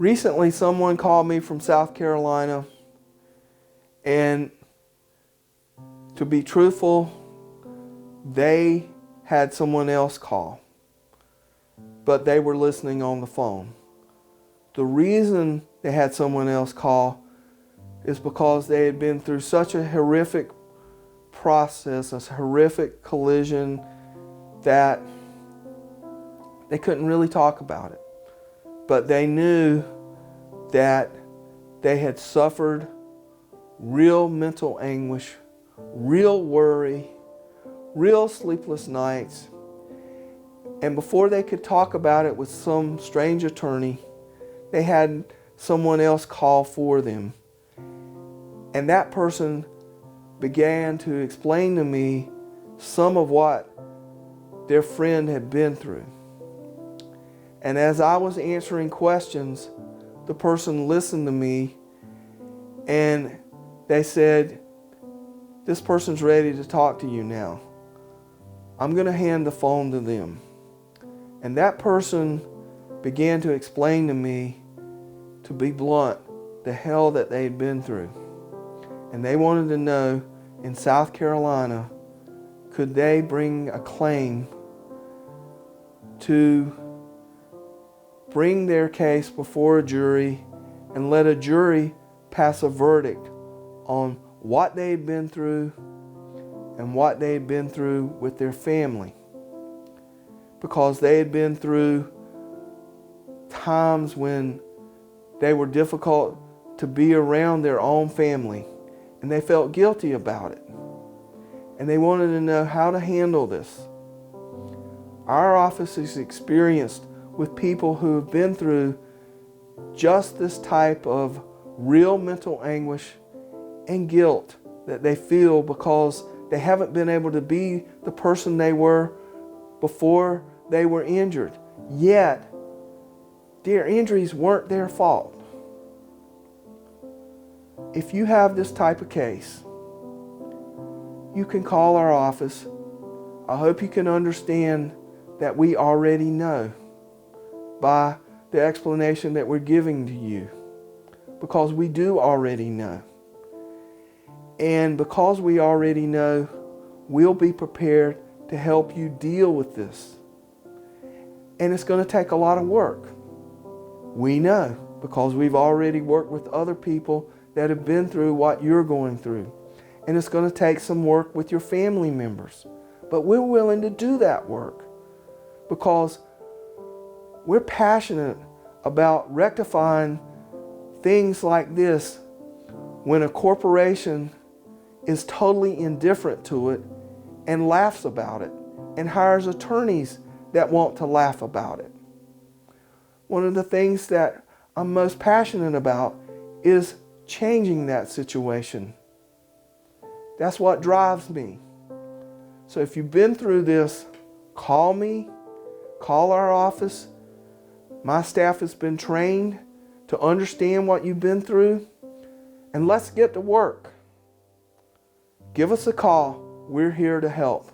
Recently, someone called me from South Carolina, and to be truthful, they had someone else call, but they were listening on the phone. The reason they had someone else call is because they had been through such a horrific process, a horrific collision, that they couldn't really talk about it. But they knew that they had suffered real mental anguish, real worry, real sleepless nights. And before they could talk about it with some strange attorney, they had someone else call for them. And that person began to explain to me some of what their friend had been through. And as I was answering questions, the person listened to me and they said, "This person's ready to talk to you now. I'm going to hand the phone to them." And that person began to explain to me, to be blunt, the hell that they had been through. And they wanted to know, in South Carolina, could they bring a claim to bring their case before a jury and let a jury pass a verdict on what they had been through and what they had been through with their family. Because they had been through times when they were difficult to be around their own family, and they felt guilty about it. And they wanted to know how to handle this. Our office is experienced with people who have been through just this type of real mental anguish and guilt that they feel because they haven't been able to be the person they were before they were injured. Yet, their injuries weren't their fault. If you have this type of case, you can call our office. I hope you can understand that we already know by the explanation that we're giving to you, because we do already know. And because we already know, we'll be prepared to help you deal with this. And it's going to take a lot of work. We know, because we've already worked with other people that have been through what you're going through. And it's going to take some work with your family members. But we're willing to do that work because we're passionate about rectifying things like this when a corporation is totally indifferent to it and laughs about it and hires attorneys that want to laugh about it. One of the things that I'm most passionate about is changing that situation. That's what drives me. So if you've been through this, call me, call our office. My staff has been trained to understand what you've been through, and let's get to work. Give us a call. We're here to help.